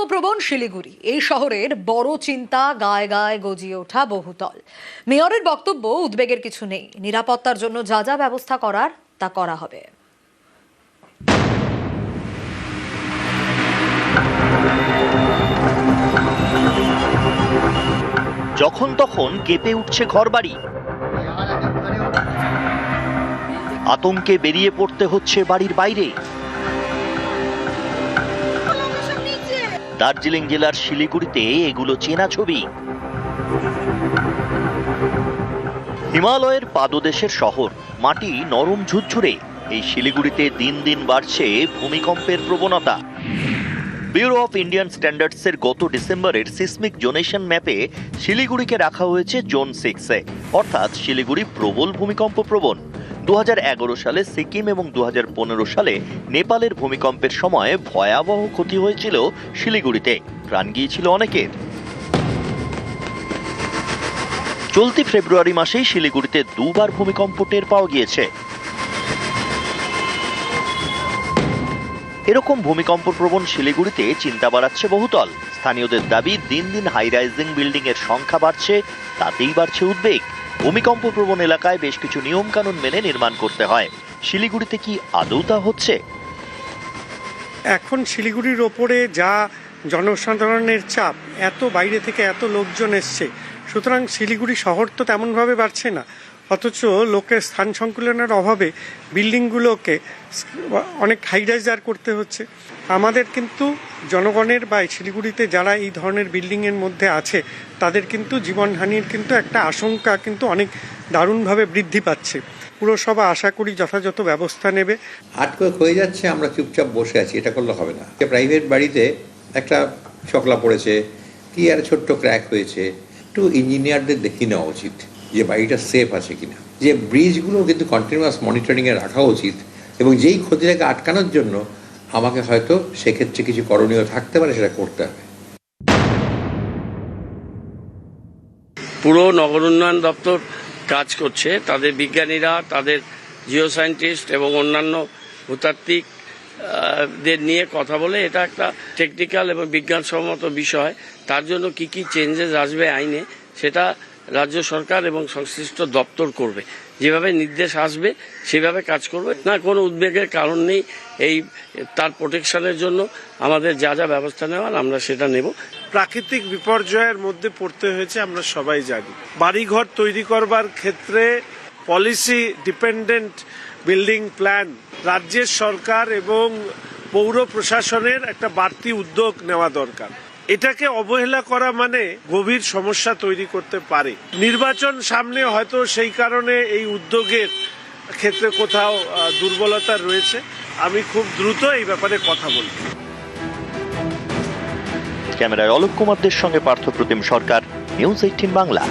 ভূমিকম্পপ্রবণ শিলিগুড়ি এই শহরের বড় চিন্তা, গায়ে গায়ে গজিয়ে ওঠা বহুতল। মেয়রের বক্তব্য, উদ্বেগের কিছু নেই, নিরাপত্তার জন্য যা যা ব্যবস্থা করার তা করা হবে। যখন তখন কেঁপে উঠছে ঘরবাড়ি, আতঙ্কে বেরিয়ে পড়তে হচ্ছে বাড়ির বাইরে। দার্জিলিং জেলার শিলিগুড়িতে এগুলো চেনা ছবি। হিমালয়ের পাদদেশের শহর, মাটি নরম ঝুরঝুরে। এই শিলিগুড়িতে দিন দিন বাড়ছে ভূমিকম্পের প্রবণতা। ব্যুরো অফ ইন্ডিয়ান স্ট্যান্ডার্ডসের গত ডিসেম্বরের সিসমিক জোনেশন ম্যাপে শিলিগুড়িকে রাখা হয়েছে জোন 6-এ, অর্থাৎ শিলিগুড়ি প্রবল ভূমিকম্প প্রবণ। 2011 সালে সিকিম এবং 2015 সালে নেপালের ভূমিকম্পের সময় ভয়াবহ ক্ষতি হয়েছিল শিলিগুড়িতে, প্রাণ গিয়েছিল অনেকের। চলতি ফেব্রুয়ারি মাসেই শিলিগুড়িতে দুবার ভূমিকম্প টের পাওয়া গিয়েছে। এরকম ভূমিকম্প প্রবণ শিলিগুড়িতে চিন্তা বাড়াচ্ছে বহুতল। স্থানীয়দের দাবি, দিন দিন হাই রাইজিং বিল্ডিং এর সংখ্যা বাড়ছে, তাতেই বাড়ছে উদ্বেগ। ভূমিকম্প প্রবণ এলাকায় বেশ কিছু নিয়ম কানুন মেনে নির্মাণ করতে হয়। শিলিগুড়িতে কি আদৌ তা হচ্ছে? এখন শিলিগুড়ির ওপরে যা জনসাধারণের চাপ, এত বাইরে থেকে এত লোকজন এসছে, সুতরাং শিলিগুড়ি শহর তো তেমনভাবে বাড়ছে না, অথচ লোকের স্থান সংকুলনের অভাবে বিল্ডিংগুলোকে অনেক হাইরাইজার করতে হচ্ছে। আমাদের কিন্তু জনগণের বা শিলিগুড়িতে যারা এই ধরনের বিল্ডিংয়ের মধ্যে আছে, তাদের কিন্তু জীবনহানির কিন্তু একটা আশঙ্কা কিন্তু অনেক দারুণভাবে বৃদ্ধি পাচ্ছে। পুরসভা আশা করি যথাযথ ব্যবস্থা নেবে। আর্টকোয়েক হয়ে যাচ্ছে, আমরা চুপচাপ বসে আছি, এটা করলে হবে না। প্রাইভেট বাড়িতে একটা চকলা পড়েছে কি আর ছোট্ট ক্র্যাক হয়েছে, একটু ইঞ্জিনিয়ারদের দেখে নেওয়া উচিত যে বাড়িটা সেফ আছে কিনা। যে ব্রিজগুলো কিন্তু কন্টিনিউয়াস মনিটরিংয়ে রাখা উচিত, এবং যেই ক্ষতিটাকে আটকানোর জন্য আমাকে হয়তো সেক্ষেত্রে কিছু করণীয় থাকতে পারে, সেটা করতে হবে। পুরো নগর উন্নয়ন দপ্তর কাজ করছে, তাদের বিজ্ঞানীরা, তাদের জিও সায়েন্টিস্ট এবং অন্যান্য ভূতাত্ত্বিকদের নিয়ে কথা বলে এটা একটা টেকনিক্যাল এবং বিজ্ঞানসম্মত বিষয়। তার জন্য কি কি চেঞ্জেস আসবে আইনে, সেটা রাজ্য সরকার এবং সংশ্লিষ্ট দপ্তর করবে। যেভাবে নির্দেশ আসবে সেভাবে কাজ করবে। না, কোনো উদ্বেগের কারণ নেই। এই তার প্রোটেকশনের জন্য আমাদের যা যা ব্যবস্থা নেওয়ার আমরা সেটা নেব। প্রাকৃতিক বিপর্যয়ের মধ্যে পড়তে হয়েছে, আমরা সবাই জানি। বাড়িঘর তৈরি করবার ক্ষেত্রে পলিসি ডিপেন্ডেন্ট বিল্ডিং প্ল্যান রাজ্যের সরকার এবং পৌর প্রশাসনের একটা বাড়তি উদ্যোগ নেওয়া দরকার। এটাকে অবহেলা করা মানে গভীর সমস্যা তৈরি করতে পারে। নির্বাচন সামনে, হয়তো সেই কারণে এই উদ্যোগের ক্ষেত্রে কোথাও দুর্বলতা রয়েছে। আমি খুব দ্রুত এই ব্যাপারে কথা বলব। ক্যামেরায় অলোক কুমারদের সঙ্গে পার্থ প্রতিম সরকার, নিউজ 18 বাংলা।